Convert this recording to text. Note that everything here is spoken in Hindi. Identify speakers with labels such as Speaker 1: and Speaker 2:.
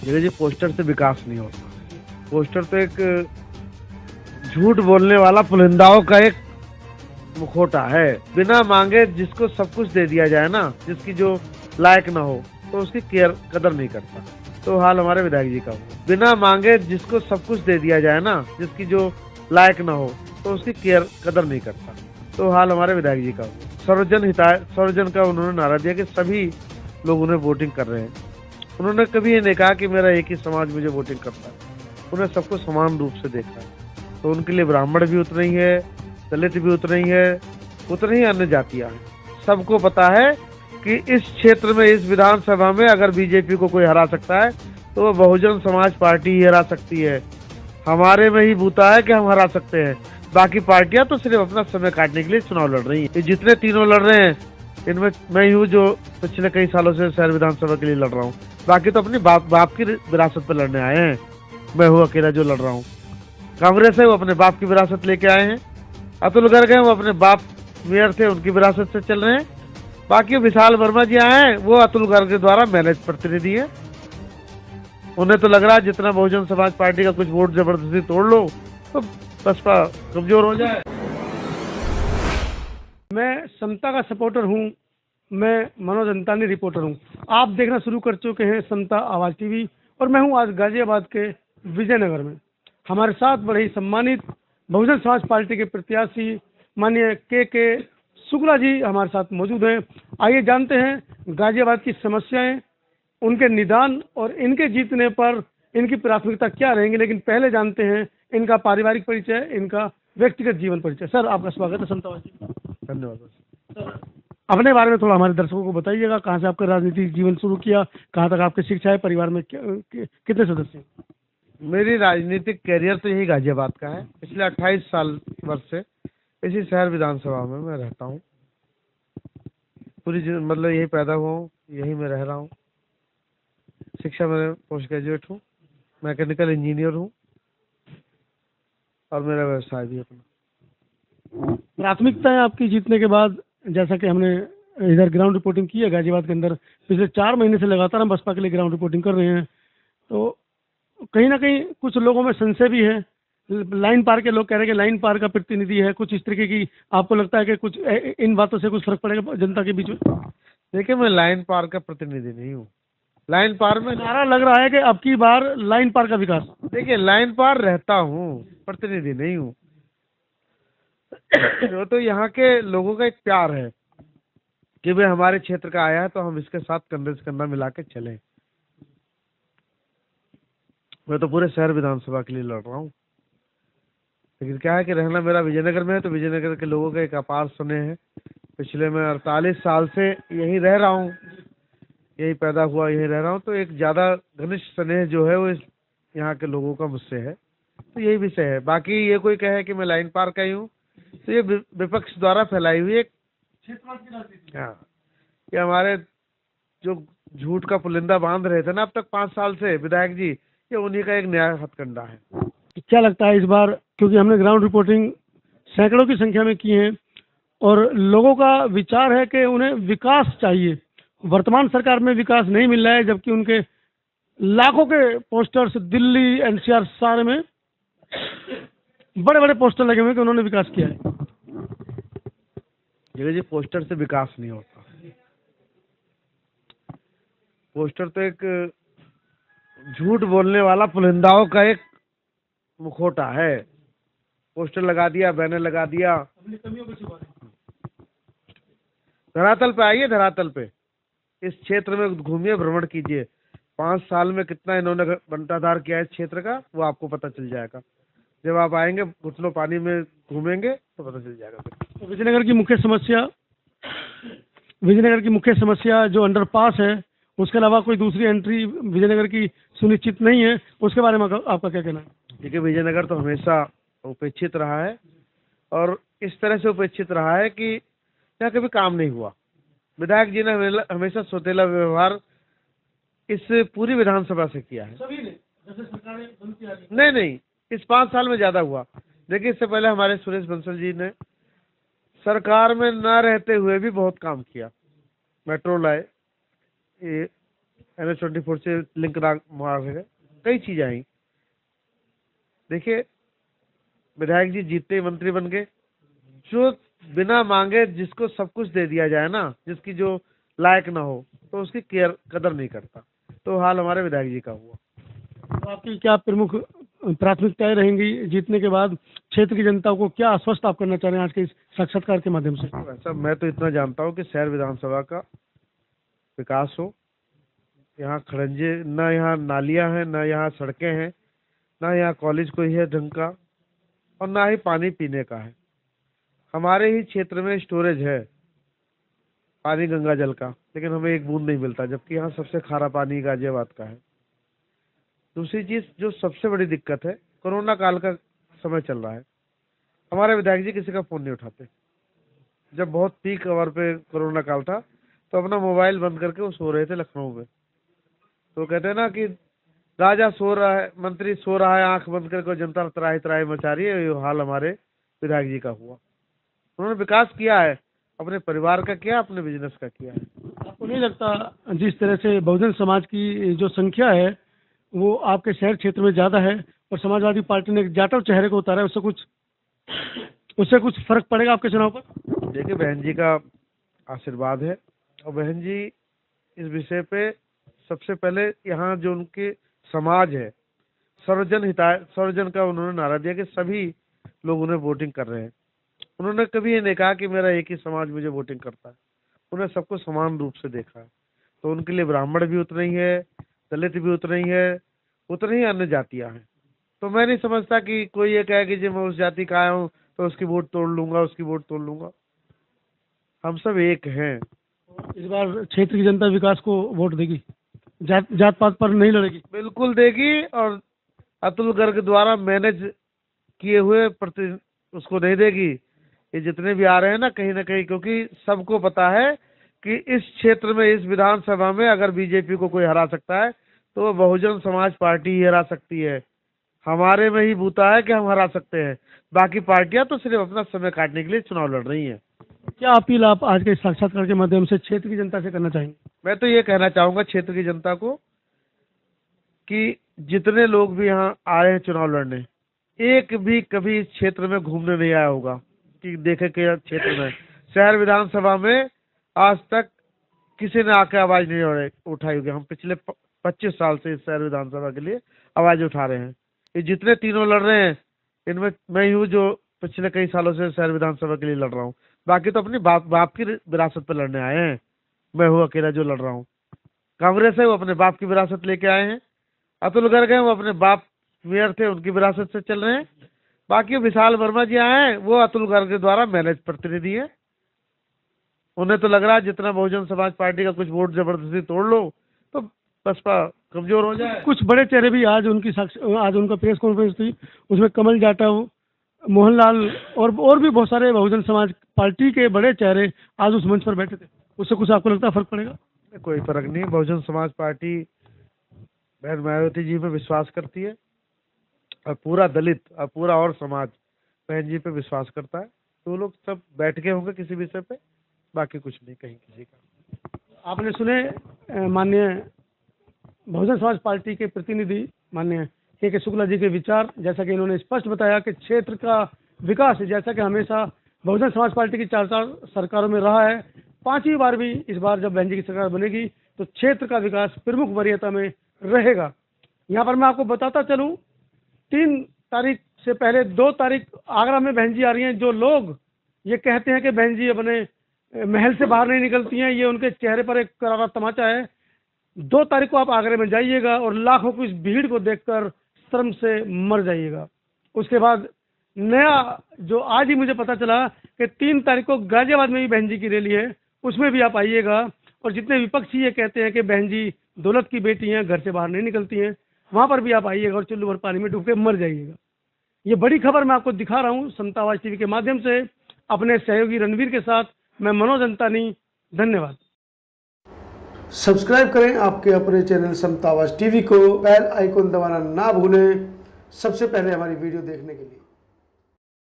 Speaker 1: देखिए जी, पोस्टर से विकास नहीं होता। पोस्टर तो एक झूठ बोलने वाला पुलिंदाओं का एक मुखौटा है। बिना मांगे जिसको सब कुछ दे दिया जाए ना, जिसकी जो लायक ना हो, तो उसकी कदर नहीं करता। तो हाल हमारे विधायक जी का हुआ। बिना मांगे जिसको सब कुछ दे दिया जाए ना, जिसकी जो लायक ना हो, तो उसकी कदर नहीं करता। तो हाल हमारे विधायक जी का हुआ। सर्वजन का उन्होंने नारा दिया कि सभी लोग उन्हें वोटिंग कर रहे हैं। उन्होंने कभी ये नहीं कहा कि मेरा एक ही समाज मुझे वोटिंग करता है। उन्हें सबको समान रूप से देखा है। तो उनके लिए ब्राह्मण भी उतने ही है, दलित भी उतने ही है, उतने ही अन्य जातियां हैं। सबको पता है कि इस क्षेत्र में, इस विधानसभा में अगर बीजेपी को कोई हरा सकता है तो वो बहुजन समाज पार्टी ही हरा सकती है। हमारे में ही बूता है कि हम हरा सकते हैं। बाकी पार्टियां तो सिर्फ अपना समय काटने के लिए चुनाव लड़ रही हैं। ये जितने तीनों लड़ रहे हैं, इनमें मैं ही हूँ जो पिछले कई सालों से शहर विधानसभा के लिए लड़ रहा हूँ। बाकी तो अपनी बाप की विरासत पर लड़ने आए हैं। मैं हूँ अकेला जो लड़ रहा हूँ। कांग्रेस है, वो अपने बाप की विरासत लेके आए हैं। अतुल गर्ग है, वो अपने बाप मेयर थे, उनकी विरासत से चल रहे हैं। बाकी विशाल वर्मा जी आए हैं, वो अतुल गर्ग के द्वारा मैनेज प्रतिनिधि है। उन्हें तो लग रहा है जितना बहुजन समाज पार्टी का कुछ वोट जबरदस्ती तोड़ लो तो बसपा कमजोर हो जाए।
Speaker 2: मैं समता का सपोर्टर हूं। मैं मनोज अंतानी रिपोर्टर हूं। आप देखना शुरू कर चुके हैं समता आवाज टीवी और मैं हूं आज गाजियाबाद के विजयनगर में। हमारे साथ बड़े ही सम्मानित बहुजन समाज पार्टी के प्रत्याशी माननीय के शुक्ला जी हमारे साथ मौजूद हैं। आइए जानते हैं गाजियाबाद की समस्याएं, उनके निदान और इनके जीतने पर इनकी प्राथमिकता क्या रहेंगी। लेकिन पहले जानते हैं इनका पारिवारिक परिचय, इनका व्यक्तिगत जीवन परिचय। सर, आपका स्वागत है समतावाद जी।
Speaker 1: धन्यवाद।
Speaker 2: सर, अपने बारे में थोड़ा हमारे दर्शकों को बताइएगा। कहाँ से आपका राजनीतिक जीवन शुरू किया, कहाँ तक आपकी शिक्षा है, परिवार में कितने सदस्य हैं?
Speaker 1: मेरी राजनीतिक कैरियर तो यही गाजियाबाद का है। पिछले 28 साल वर्ष से इसी शहर विधानसभा में मैं रहता हूँ। मतलब यही पैदा हुआ हूँ, यही मैं रह रहा हूँ। शिक्षा में पोस्ट ग्रेजुएट हूँ, मैकेनिकल इंजीनियर हूँ और मेरा व्यवसाय भी अपना।
Speaker 2: प्राथमिकताएं आपकी जीतने के बाद, जैसा कि हमने इधर ग्राउंड रिपोर्टिंग की है गाजियाबाद के अंदर, पिछले 4 महीने से लगातार हम बसपा के लिए ग्राउंड रिपोर्टिंग कर रहे हैं, तो कहीं ना कहीं कुछ लोगों में संशय भी है। लाइन पार के लोग कह रहे हैं कि लाइन पार का प्रतिनिधि है, कुछ इस तरीके की। आपको लगता है कि कुछ इन बातों से कुछ फर्क पड़ेगा जनता के बीच में?
Speaker 1: देखिए, मैं लाइन पार का प्रतिनिधि नहीं हूँ। लाइन पार में
Speaker 2: नारा लग रहा है कि अब की बार लाइन पार का विकास।
Speaker 1: देखिए, लाइन पार रहता हूँ, प्रतिनिधि नहीं हूँ। वो तो यहाँ के लोगों का एक प्यार है कि वे हमारे क्षेत्र का आया है तो हम इसके साथ कंधे से कंधा मिला के चलें। मैं तो पूरे शहर विधानसभा के लिए लड़ रहा हूँ। लेकिन क्या है कि रहना मेरा विजयनगर में है, तो विजयनगर के लोगों का एक अपार स्नेह है। पिछले मैं 48 साल से यहीं रह रहा हूँ, यही पैदा हुआ, यही रह रहा हूँ। तो एक ज्यादा घनिष्ठ स्नेह जो है वो यहाँ के लोगों का मुझसे है। तो यही विषय है। बाकी ये कोई कहे कि मैं लाइन पार का ही हूँ, तो ये विपक्ष द्वारा फैलाई हुई एक, हाँ, ये हमारे जो झूठ का पुलिंदा बांध रहे थे ना अब तक 5 साल से विधायक जी, ये उन्हीं का एक नया हथकंडा है।
Speaker 2: क्या लगता है इस बार, क्योंकि हमने ग्राउंड रिपोर्टिंग सैकड़ों की संख्या में की है और लोगों का विचार है कि उन्हें विकास चाहिए। वर्तमान सरकार में विकास नहीं मिल रहा है, जबकि उनके लाखों के पोस्टर्स दिल्ली एनसीआर सारे में बड़े बड़े पोस्टर लगे हुए हैं कि उन्होंने विकास किया है।
Speaker 1: देखिए जी, पोस्टर से विकास नहीं होता। पोस्टर तो एक झूठ बोलने वाला पुलिंदाओं का एक मुखौटा है। पोस्टर लगा दिया, बैनर लगा दिया। धरातल पे आइए, धरातल पे इस क्षेत्र में घूमिए, भ्रमण कीजिए। 5 साल में कितना इन्होंने बंटाधार किया है इस क्षेत्र का, वो आपको पता चल जाएगा। जब आप आएंगे, घुटनों पानी में घूमेंगे तो पता चल जाएगा।
Speaker 2: तो विजयनगर की मुख्य समस्या जो अंडरपास है, उसके अलावा कोई दूसरी एंट्री विजयनगर की सुनिश्चित नहीं है। उसके बारे में आपका क्या कहना है?
Speaker 1: देखिए, विजयनगर तो हमेशा उपेक्षित रहा है और इस तरह से उपेक्षित रहा है कि यहाँ कभी काम नहीं हुआ। विधायक जी ने हमेशा सौतेला व्यवहार इस पूरी विधानसभा से किया है।
Speaker 2: सभी ने, जैसे सरकारें बनती आ रही।
Speaker 1: नहीं, इस 5 साल में ज्यादा हुआ। देखिए, इससे पहले हमारे सुरेश बंसल जी ने सरकार में न रहते हुए भी बहुत काम किया। मेट्रो लाए, NH24 से लिंक मार गए, कई चीजें आई। देखिए, विधायक जी जीतते ही मंत्री बन गए। जो बिना मांगे जिसको सब कुछ दे दिया जाए ना, जिसकी जो लायक ना हो, तो उसकी कदर नहीं करता। तो हाल हमारे विधायक जी का हुआ।
Speaker 2: तो आपकी क्या प्रमुख प्राथमिकताएं रहेंगी जीतने के बाद? क्षेत्र की जनता को क्या आश्वस्त आप करना चाह रहे हैं आज के इस साक्षात्कार के माध्यम से?
Speaker 1: वैसा मैं तो इतना जानता हूँ कि शहर विधानसभा का विकास हो। यहाँ खड़ंजे न, यहाँ नालियाँ हैं, न यहाँ सड़कें हैं, ना यहाँ कॉलेज कोई है ढंग का, और ना ही पानी पीने का है। हमारे ही क्षेत्र में स्टोरेज है पानी गंगा जल का, लेकिन हमें एक बूंद नहीं मिलता, जबकि यहाँ सबसे खारा पानी गाजियाबाद का है। दूसरी चीज जो सबसे बड़ी दिक्कत है, कोरोना काल का समय चल रहा है, हमारे विधायक जी किसी का फोन नहीं उठाते। जब बहुत पीक आवर पे कोरोना काल था, तो अपना मोबाइल बंद करके वो सो रहे थे लखनऊ में। तो कहते हैं ना कि राजा सो रहा है, मंत्री सो रहा है, आंख बंद करके जनता त्राही त्राही मचा रही है। ये हाल हमारे विधायक जी का हुआ। उन्होंने विकास किया है, अपने परिवार का किया, अपने बिजनेस का किया है।
Speaker 2: आपको नहीं लगता जिस तरह से बहुजन समाज की जो संख्या है वो आपके शहर क्षेत्र में ज़्यादा है और समाजवादी पार्टी ने एक जाटव चेहरे को उतारा है, उससे कुछ फर्क पड़ेगा आपके चुनाव पर?
Speaker 1: देखिए, बहन जी का आशीर्वाद है, और बहन जी इस विषय पे सबसे पहले यहाँ जो उनके समाज है, सर्वजन का उन्होंने नारा दिया कि सभी लोग उन्हें वोटिंग कर रहे हैं। उन्होंने कभी ये नहीं कहा कि मेरा एक ही समाज मुझे वोटिंग करता है। उन्हें सबको समान रूप से देखा है। तो उनके लिए ब्राह्मण भी उतने ही है, दलित भी उतने ही है, उतने ही अन्य जातियां हैं। तो मैं नहीं समझता कि कोई ये कहे कि जी मैं उस जाति का आया हूँ तो उसकी वोट तोड़ लूंगा, उसकी वोट तोड़ लूंगा। हम सब एक हैं।
Speaker 2: इस बार क्षेत्र की जनता विकास को वोट देगी, जात पात पर नहीं लड़ेगी?
Speaker 1: बिल्कुल देगी, और अतुल गर्ग द्वारा मैनेज किए हुए प्रति उसको नहीं देगी। ये जितने भी आ रहे हैं ना कहीं, क्योंकि सबको पता है कि इस क्षेत्र में, इस विधानसभा में अगर बीजेपी को कोई हरा सकता है तो वो बहुजन समाज पार्टी ही हरा सकती है। हमारे में ही बूता है कि हम हरा सकते हैं। बाकी पार्टियां तो सिर्फ अपना समय काटने के लिए चुनाव लड़ रही हैं।
Speaker 2: क्या अपील आप आज के साक्षात्कार के माध्यम से क्षेत्र की जनता से करना चाहेंगे?
Speaker 1: मैं तो ये कहना चाहूंगा क्षेत्र की जनता को कि जितने लोग भी यहाँ आए हैं चुनाव लड़ने, एक भी कभी इस क्षेत्र में घूमने नहीं आया होगा कि देखे के क्षेत्र में, शहर विधानसभा में आज तक किसी ने आके आवाज नहीं उठाई होगी। हम पिछले 25 साल से इस शहर विधानसभा के लिए आवाज उठा रहे हैं। ये जितने तीनों लड़ रहे हैं, इनमें मैं ही हूँ जो पिछले कई सालों से शहर विधानसभा के लिए लड़ रहा हूँ। बाकी तो अपनी बाप की विरासत पर लड़ने आए हैं। मैं हूँ अकेला जो लड़ रहा हूँ। कांग्रेस है, वो अपने बाप की विरासत लेके आए हैं। अतुल गर्ग है, वो अपने बाप मेयर थे, उनकी विरासत से चल रहे हैं। बाकी विशाल वर्मा जी आए हैं, वो अतुल गर्ग के द्वारा मैनेज प्रतिनिधि है। उन्हें तो लग रहा है जितना बहुजन समाज पार्टी का कुछ वोट जबरदस्ती तोड़ लो तो बसपा कमजोर हो जाए।
Speaker 2: कुछ बड़े चेहरे भी आज उनका प्रेस कॉन्फ्रेंस थी, उसमें कमल जाटव, मोहनलाल और भी बहुत सारे बहुजन समाज पार्टी के बड़े चेहरे आज उस मंच पर बैठे थे। उससे कुछ आपको लगता है फर्क पड़ेगा?
Speaker 1: कोई फर्क नहीं। बहुजन समाज पार्टी बहन मायावती जी में विश्वास करती है, और पूरा दलित और पूरा और समाज बहन जी पे विश्वास करता है। तो लोग सब बैठ के होंगे किसी विषय पे, बाकी कुछ नहीं कहीं किसी का।
Speaker 2: आपने सुने माननीय बहुजन समाज पार्टी के प्रतिनिधि माननीय के शुक्ला जी के विचार। जैसा कि इन्होंने स्पष्ट बताया कि क्षेत्र का विकास, जैसा कि हमेशा बहुजन समाज पार्टी की 4 सरकारों में रहा है, 5वीं बार भी इस बार जब बहन जी की सरकार बनेगी तो क्षेत्र का विकास प्रमुख वरीयता में रहेगा। यहाँ पर मैं आपको बताता चलूँ, 3 तारीख से पहले 2 तारीख आगरा में बहन जी आ रही हैं। जो लोग ये कहते हैं कि बहन जी अपने महल से बाहर नहीं निकलती हैं, ये उनके चेहरे पर एक करारा तमाचा है। 2 तारीख को आप आगरे में जाइएगा और लाखों की इस भीड़ को देखकर शर्म से मर जाइएगा। उसके बाद नया जो आज ही मुझे पता चला कि 3 तारीख को गाजियाबाद में भी बहन जी की रैली है, उसमें भी आप आइएगा। और जितने विपक्षी ये कहते हैं कि बहन जी दौलत की बेटी हैं, घर से बाहर नहीं निकलती हैं, वहाँ पर भी आप आइएगा और चुल्लू भर पानी में डूब के मर जाइएगा। ये बड़ी खबर मैं आपको दिखा रहा हूँ समता आवाज टीवी के माध्यम से, अपने सहयोगी रणवीर के साथ। मैं मनोज अंतानी, धन्यवाद। सब्सक्राइब करें आपके अपने चैनल समता आवाज टीवी को, बेल आइकन दबाना ना भूलें सबसे पहले हमारी वीडियो देखने के लिए।